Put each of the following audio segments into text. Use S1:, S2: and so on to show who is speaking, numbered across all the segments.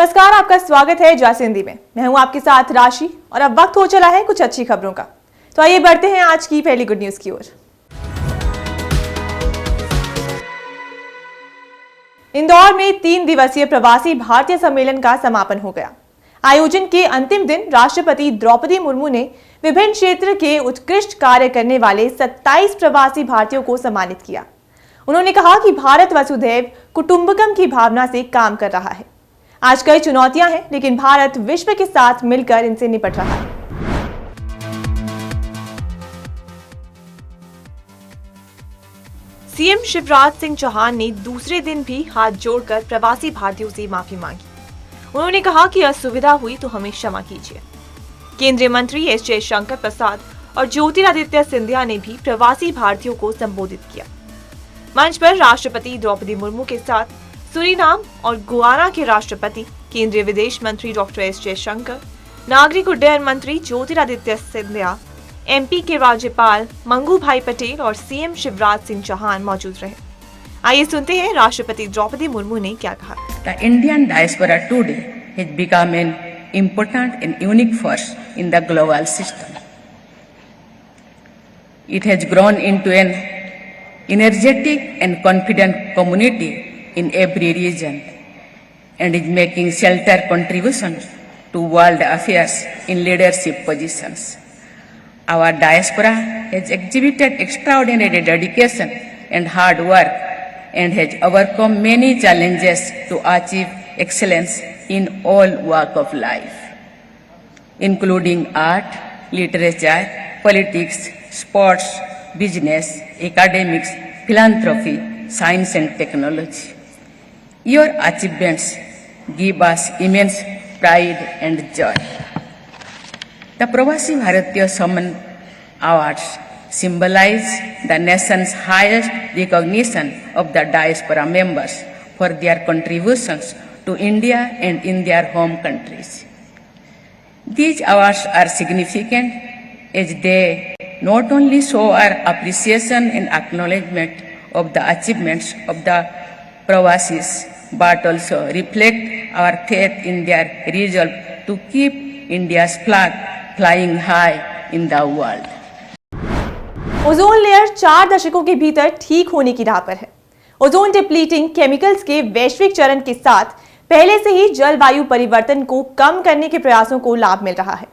S1: नमस्कार, आपका स्वागत है जैसे हिंदी में। मैं हूं आपके साथ राशि और अब वक्त हो चला है कुछ अच्छी खबरों का। तो आइए बढ़ते हैं आज की पहली गुड न्यूज की ओर। इंदौर में 3 दिवसीय प्रवासी भारतीय सम्मेलन का समापन हो गया। आयोजन के अंतिम दिन राष्ट्रपति द्रौपदी मुर्मू ने विभिन्न क्षेत्र के उत्कृष्ट कार्य करने वाले 27 प्रवासी भारतीयों को सम्मानित किया। उन्होंने कहा कि भारत वसुधैव कुटुंबकम की भावना से काम कर रहा है। आज कई चुनौतियां हैं, लेकिन भारत विश्व के साथ मिलकर इनसे निपट रहा है। सीएम शिवराज सिंह चौहान ने दूसरे दिन भी हाथ जोड़कर प्रवासी भारतीयों से माफी मांगी। उन्होंने कहा कि असुविधा हुई तो हमें क्षमा कीजिए। केंद्रीय मंत्री एस जयशंकर प्रसाद और ज्योतिरादित्य सिंधिया ने भी प्रवासी भारतीयों को संबोधित किया। मंच पर राष्ट्रपति द्रौपदी मुर्मू के साथ सूरीनाम और गुयाना के राष्ट्रपति, केंद्रीय विदेश मंत्री डॉक्टर एस जयशंकर, नागरिक उड्डयन मंत्री ज्योतिरादित्य सिंधिया, एमपी के राज्यपाल मंगू भाई पटेल और सीएम शिवराज सिंह चौहान मौजूद रहे। आइए सुनते हैं राष्ट्रपति द्रौपदी मुर्मू ने क्या कहा।
S2: The Indian diaspora today has become an important and unique force in the global system. It has grown into an energetic and confident community in every region and is making shelter contributions to world affairs in leadership positions. Our diaspora has exhibited extraordinary dedication and hard work and has overcome many challenges to achieve excellence in all walks of life, including art, literature, politics, sports, business, academics, philanthropy, science and technology. Your achievements give us immense pride and joy. The Pravasi Bharatiya Samman Awards symbolize the nation's highest recognition of the diaspora members for their contributions to India and in their home countries. These awards are significant as they not only show our appreciation and acknowledgement of the achievements of the Pravasis, but also reflect our faith in their resolve to keep India's flag flying high in the world.
S1: Ozone layer 4 दशकों के भीतर ठीक होने की राह पर है। Ozone depleting chemicals के वैश्विक चरण के साथ पहले से ही जलवायु परिवर्तन को कम करने के प्रयासों को लाभ मिल रहा है।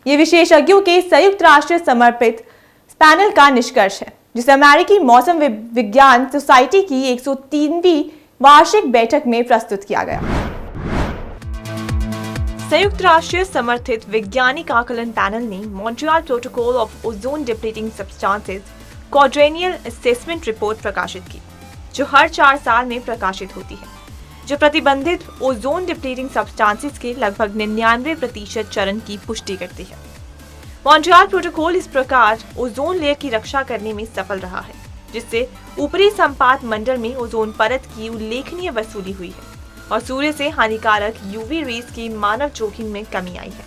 S1: ये विशेषज्ञों के संयुक्त राष्ट्र समर्पित पैनल का निष्कर्ष है, जिसे अमेरिकी मौसम विज्ञान सोसाइटी की 103वीं वार्षिक बैठक में प्रस्तुत किया गया। संयुक्त राष्ट्र समर्थित वैज्ञानिक आकलन पैनल ने Montreal protocol of ozone depleting substances quadrennial assessment report प्रकाशित की, जो हर 4 साल में प्रकाशित होती है, जो प्रतिबंधित ओजोन डिप्लीटिंग सब्सटेंसेस के लगभग 99% चरण की पुष्टि करती है। मॉन्ट्रियल प्रोटोकॉल इस प्रकार ओजोन लेयर की रक्षा करने में सफल रहा है, जिससे ऊपरी संपात मंडल में ओजोन परत की उल्लेखनीय वसूली हुई है और सूर्य से हानिकारक यूवी रेस की मानव जोखिम में कमी आई है।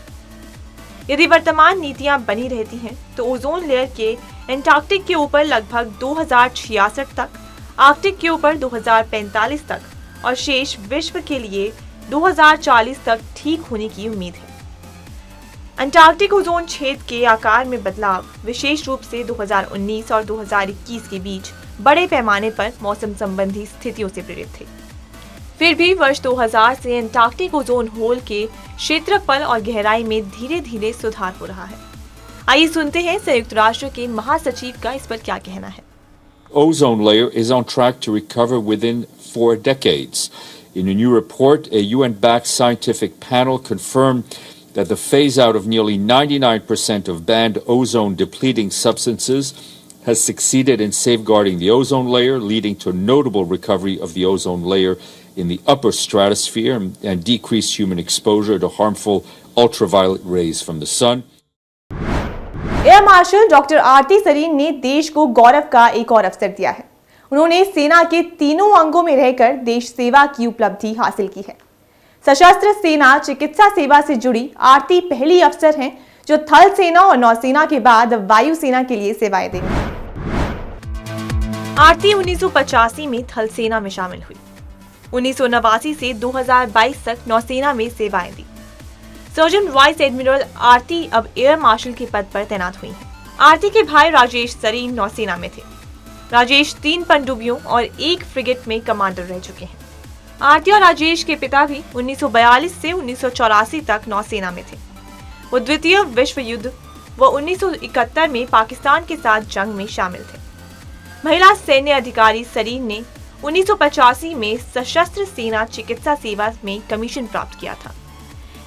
S1: यदि वर्तमान नीतियां बनी रहती हैं, तो ओजोन लेयर के एंटार्कटिक के ऊपर लगभग 2066 तक, आर्कटिक के ऊपर 2045 तक और शेष विश्व के लिए 2040 तक ठीक होने की उम्मीद है। अंटार्कटिक ओजोन क्षेत्र के आकार में बदलाव विशेष रूप से 2019 और 2021 के बीच बड़े पैमाने पर मौसम संबंधी स्थितियों से प्रेरित थे। फिर भी वर्ष 2000 से अंटार्कटिक ओजोन होल के क्षेत्रफल और गहराई में धीरे धीरे सुधार हो रहा है। आइए सुनते हैं संयुक्त राष्ट्र के महासचिव का इस पर क्या कहना है।
S3: Ozone layer is on track to recover within 4 decades. In a new report, a UN-backed scientific panel confirmed that the phase-out of nearly 99% of banned ozone-depleting substances has succeeded in safeguarding the ozone layer, leading to notable recovery of the ozone layer in the upper stratosphere and decreased human exposure to harmful ultraviolet rays from the sun.
S1: Air marshal doctor Aarti Sarin ने देश को गौरव का एक और अवसर दिया है। उन्होंने सेना के तीनों अंगों में रहकर देश सेवा की उपलब्धि हासिल की है। सशस्त्र सेना चिकित्सा सेवा से जुड़ी आरती पहली अफसर हैं जो थल सेना और नौसेना के बाद वायुसेना के लिए सेवाएं देंगी। आरती 1985 में थल सेना में शामिल हुई। 1989 से 2022 तक नौसेना में सेवाएं दी। सर्जन वाइस एडमिरल आरती अब एयर मार्शल के पद पर तैनात हुई हैं। आरती के भाई राजेश सरीन नौसेना में थे। राजेश 3 पनडुब्बियों और 1 फ्रिगेट में कमांडर रह चुके हैं। आरती और राजेश के पिता भी 1942 से 1984 तक नौसेना में थे। वो द्वितीय विश्व युद्ध व 1971 में पाकिस्तान के साथ जंग में शामिल थे। महिला सैन्य अधिकारी सरीन ने 1985 में सशस्त्र सेना चिकित्सा सेवा में कमीशन प्राप्त किया था।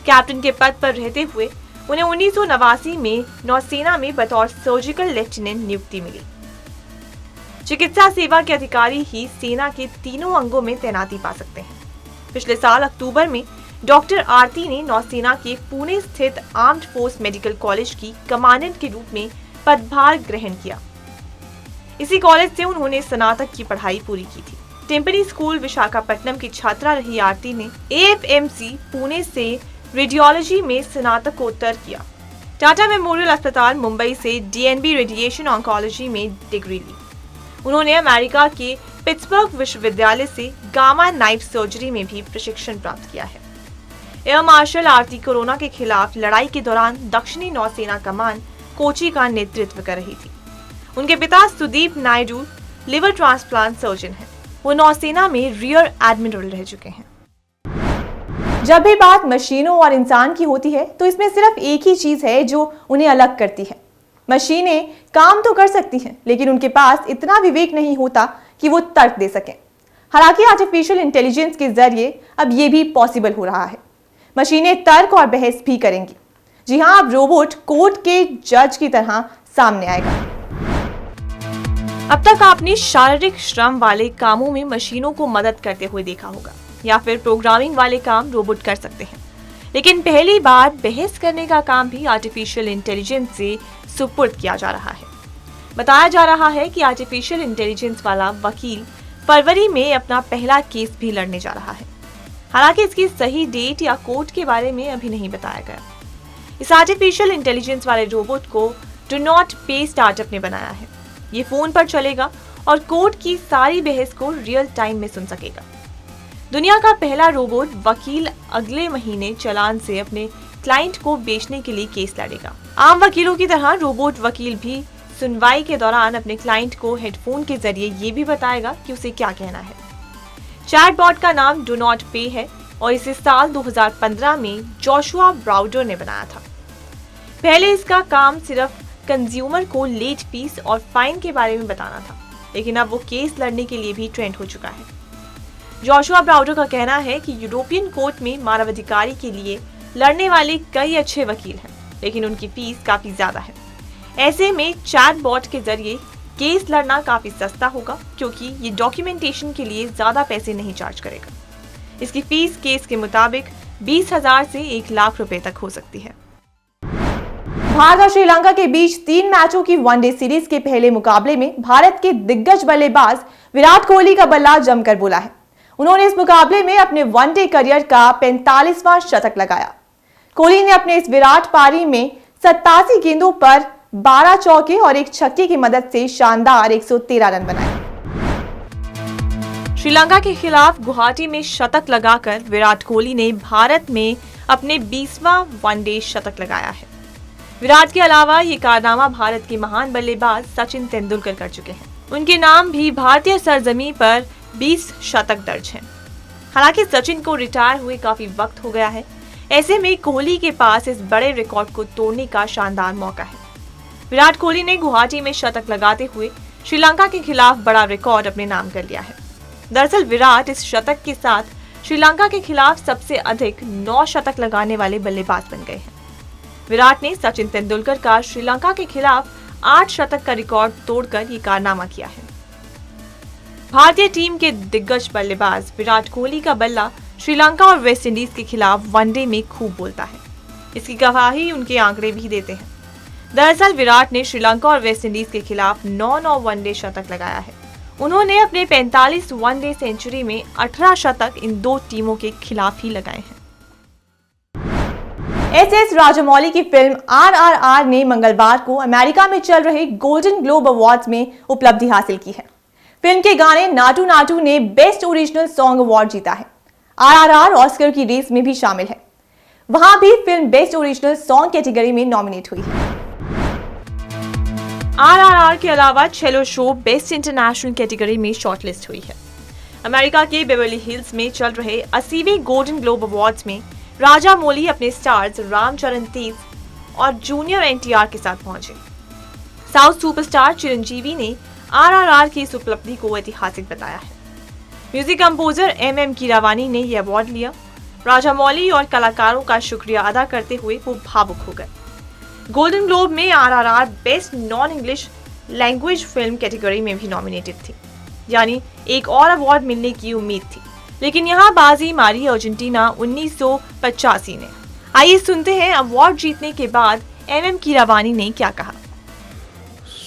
S1: कैप्टन के पद पर रहते हुए उन्हें 1989 में नौसेना में बतौर सर्जिकल लेफ्टिनेंट नियुक्ति मिली। चिकित्सा सेवा के अधिकारी ही सेना के तीनों अंगों में तैनाती पा सकते हैं। पिछले साल अक्टूबर में डॉक्टर आरती ने नौसेना के पुणे स्थित आर्म्ड फोर्स मेडिकल कॉलेज की कमांडेंट के रूप में पदभार ग्रहण किया। इसी कॉलेज से उन्होंने स्नातक की पढ़ाई पूरी की थी। टिम्पनी स्कूल विशाखापट्टनम की छात्रा रही आरती ने AFMC पुणे से रेडियोलॉजी में स्नातकोत्तर किया। टाटा मेमोरियल अस्पताल मुंबई से DNB रेडिएशन ऑन्कोलॉजी में डिग्री ली। उन्होंने अमेरिका के पिट्सबर्ग विश्वविद्यालय से गामा नाइफ सर्जरी में भी प्रशिक्षण प्राप्त किया है। एयर मार्शल आरती कोरोना के खिलाफ लड़ाई के दौरान दक्षिणी नौसेना कमान कोची का नेतृत्व कर रही थी। उनके पिता Sudeep Naidu liver transplant surgeon हैं। वो नौसेना में रियर एडमिरल रह चुके हैं। जब भी बात मशीनों और इंसान की होती है तो इसमें सिर्फ एक ही चीज है जो उन्हें अलग करती है। मशीनें काम तो कर सकती हैं, लेकिन उनके पास इतना विवेक नहीं होता कि वो तर्क दे सकें। हालांकि आर्टिफिशियल इंटेलिजेंस के जरिए अब ये भी पॉसिबल हो रहा है। मशीनें तर्क और बहस भी करेंगी। जी हाँ, अब रोबोट कोर्ट के जज की तरह सामने आएगा। अब तक आपने शारीरिक श्रम वाले कामों में मशीनों को मदद करते हुए देखा होगा, या फिर प्रोग्रामिंग वाले काम रोबोट कर सकते हैं। लेकिन पहली बार बहस करने का काम भी आर्टिफिशियल इंटेलिजेंस से सुपुर्द किया जा रहा है। बताया जा रहा है कि आर्टिफिशियल इंटेलिजेंस वाला वकील फरवरी में अपना पहला केस भी लड़ने जा रहा है। हालांकि इसकी सही डेट या कोर्ट के बारे में अभी नहीं बताया गया। इस आर्टिफिशियल इंटेलिजेंस वाले रोबोट को डू नॉट पे स्टार्टअप ने बनाया है। ये फोन पर चलेगा और कोर्ट की सारी बहस को रियल टाइम में सुन सकेगा। दुनिया का पहला रोबोट वकील अगले महीने चालान से अपने क्लाइंट को बेचने के लिए केस लड़ेगा। आम वकीलों की तरह रोबोट वकील भी सुनवाई के दौरान अपने क्लाइंट को हेडफोन के जरिए ये भी बताएगा कि उसे क्या कहना है। चैटबॉट का नाम डू नॉट पे है और इसे साल 2015 में जोशुआ ब्राउडर ने बनाया था। पहले इसका काम सिर्फ कंज्यूमर को लेट फीस और फाइन के बारे में बताना था, लेकिन अब वो केस लड़ने के लिए भी ट्रेंड हो चुका है। जोशुआ ब्राउडर का कहना है कि यूरोपियन कोर्ट में मानवाधिकार के लिए लड़ने वाले कई अच्छे वकील हैं, लेकिन उनकी फीस काफी ज्यादा है। ऐसे में चैटबॉट के जरिए केस लड़ना काफी सस्ता होगा, क्योंकि ये डॉक्यूमेंटेशन के लिए ज्यादा पैसे नहीं चार्ज करेगा। इसकी फीस केस के मुताबिक 20,000 से 1 लाख रुपए तक हो सकती है। भारत और श्रीलंका के बीच 3 मैचों की वनडे सीरीज के पहले मुकाबले में भारत के दिग्गज बल्लेबाज विराट कोहली का बल्ला जमकर बोला है। उन्होंने इस मुकाबले में अपने वनडे करियर का 45वां शतक लगाया। कोहली ने अपने इस विराट पारी में 87 गेंदों पर 12 चौके और 1 छक्के की मदद से शानदार 113 रन बनाए। श्रीलंका के खिलाफ गुवाहाटी में शतक लगाकर विराट कोहली ने भारत में अपने 20वां वनडे शतक लगाया है। विराट के अलावा ये कारनामा भारत के महान बल्लेबाज सचिन तेंदुलकर कर चुके हैं। उनके नाम भी भारतीय सरजमी पर 20 शतक दर्ज हैं। हालांकि सचिन को रिटायर हुए काफी वक्त हो गया है। ऐसे में कोहली के पास इस बड़े रिकॉर्ड को तोड़ने का शानदार मौका है। विराट कोहली ने गुवाहाटी में शतक लगाते हुए श्रीलंका के खिलाफ बड़ा रिकॉर्ड अपने नाम कर लिया है। दरअसल विराट इस शतक के साथ श्रीलंका के खिलाफ सबसे अधिक 9 शतक लगाने वाले बल्लेबाज बन गए हैं। विराट ने सचिन तेंदुलकर का श्रीलंका के खिलाफ 8 शतक का रिकॉर्ड तोड़कर ये कारनामा किया है। भारतीय टीम के दिग्गज बल्लेबाज विराट कोहली का बल्ला श्रीलंका और वेस्टइंडीज के खिलाफ वनडे में खूब बोलता है। इसकी गवाही उनके आंकड़े भी देते हैं। दरअसल विराट ने श्रीलंका और वेस्टइंडीज के खिलाफ 9 वनडे शतक लगाया है। उन्होंने अपने 45 वनडे सेंचुरी में 18 शतक इन 2 टीमों के खिलाफ ही लगाए हैं। एस राजामौली की फिल्म RRR ने मंगलवार को अमेरिका में चल रहे गोल्डन ग्लोब अवार्ड्स में उपलब्धि हासिल की है। फिल्म के गाने नाटू नाटू ने बेस्ट ओरिजिनल सॉन्ग अवार्ड जीता है। आरआरआर ऑस्कर की रेस में भी शामिल है, वहां भी film best original song category में नॉमिनेट हुई है। आरआरआर के अलावा चेलो शो बेस्ट इंटरनेशनल कैटेगरी में शॉर्टलिस्ट हुई है। अमेरिका के बेवर्ली हिल्स में चल रहे 80वें गोल्डन ग्लोब अवार्ड्स में राजा मौली अपने स्टार्स रामचरण तेज और जूनियर एनटीआर के साथ पहुंचे। साउथ सुपरस्टार चिरंजीवी ने आरआरआर की इस उपलब्धि को ऐतिहासिक बताया है। म्यूजिक कंपोजर एम कीरावानी ने यह अवार्ड लिया। राजा मौली और कलाकारों का शुक्रिया अदा करते हुए वो भावुक हो गए। गोल्डन ग्लोब में RRR best non English language film category में भी नॉमिनेटेड थी, यानी एक और अवार्ड मिलने की उम्मीद थी, लेकिन यहाँ बाजी मारी अर्जेंटीना 1985 ने। आइए सुनते हैं अवार्ड जीतने के बाद एम कीरावानी ने क्या कहा।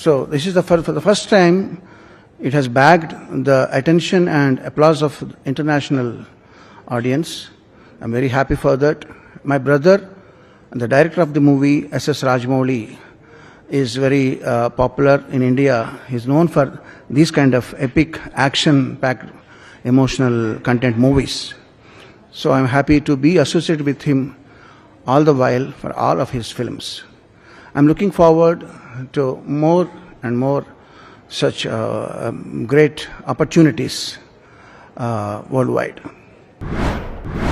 S4: So this is for the first time it has bagged the attention and applause of the international audience. I'm very happy for that. My brother, the director of the movie, S.S. Rajamouli, is very popular in India. He's known for these kind of epic, action-packed, emotional content movies. So I'm happy to be associated with him all the while for all of his films. I'm looking forward to more and more such great opportunities worldwide.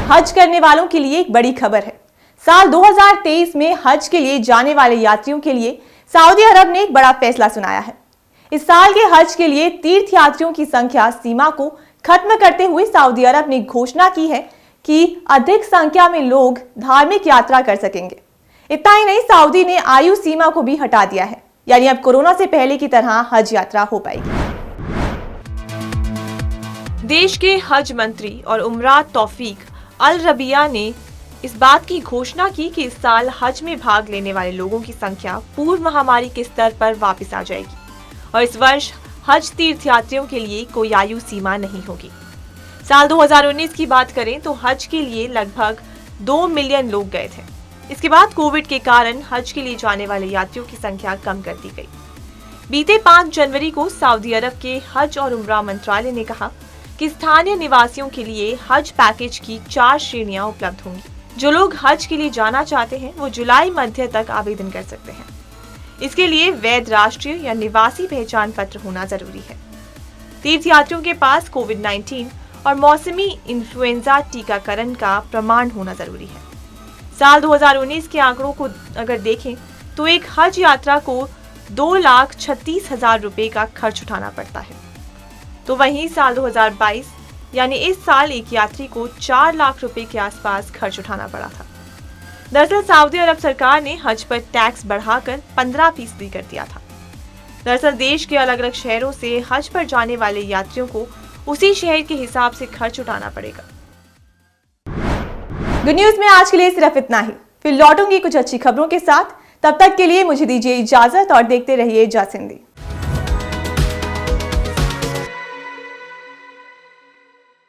S1: हज करने वालों के लिए एक बड़ी खबर है। साल 2023 में हज के लिए जाने वाले यात्रियों के लिए सऊदी अरब ने एक बड़ा फैसला सुनाया है। इस साल के हज के लिए तीर्थयात्रियों की संख्या सीमा को खत्म करते हुए सऊदी अरब ने घोषणा की है कि अधिक संख्या में लोग धार्मिक यात्रा कर सकेंगे। इतना ही नहीं, सऊदी ने आयु सीमा को भी हटा दिया है, यानी अब कोरोना से पहले की तरह हज यात्रा हो पाएगी। देश के हज मंत्री और उमरा तौफीक अल रबिया ने इस बात की घोषणा की कि इस साल हज में भाग लेने वाले लोगों की संख्या पूर्व महामारी के स्तर पर वापस आ जाएगी और इस वर्ष हज तीर्थयात्रियों के लिए कोई आयु सीमा नहीं होगी। साल 2019 की बात करें तो हज के लिए लगभग 2 मिलियन लोग गए थे। इसके बाद कोविड के कारण हज के लिए जाने वाले यात्रियों की संख्या कम कर दी गई। बीते 5 जनवरी को सऊदी अरब के हज और उमरा मंत्रालय ने कहा कि स्थानीय निवासियों के लिए हज पैकेज की 4 श्रेणियां उपलब्ध होंगी। जो लोग हज के लिए जाना चाहते हैं वो जुलाई मध्य तक आवेदन कर सकते हैं। इसके लिए वैध राष्ट्रीय या निवासी पहचान पत्र होना जरूरी है। तीर्थयात्रियों के पास कोविड-19 और मौसमी इन्फ्लुएंजा टीकाकरण का प्रमाण होना जरूरी है। साल 2019 के आंकड़ों को अगर देखें तो एक हज यात्रा को 2,36,000 रुपए का खर्च उठाना पड़ता है, तो वहीं साल 2022 यानी इस साल एक यात्री को 4 लाख रुपए के आसपास खर्च उठाना पड़ा था। दरअसल सऊदी अरब सरकार ने हज पर टैक्स बढ़ाकर 15% कर दिया था। दरअसल देश के अलग अलग शहरों से हज पर जाने वाले यात्रियों को उसी शहर के हिसाब से खर्च उठाना पड़ेगा। गुड न्यूज में आज के लिए सिर्फ इतना ही। फिर लौटूंगी कुछ अच्छी खबरों के साथ। तब तक के लिए मुझे दीजिए इजाजत और देखते रहिए जासिंदी।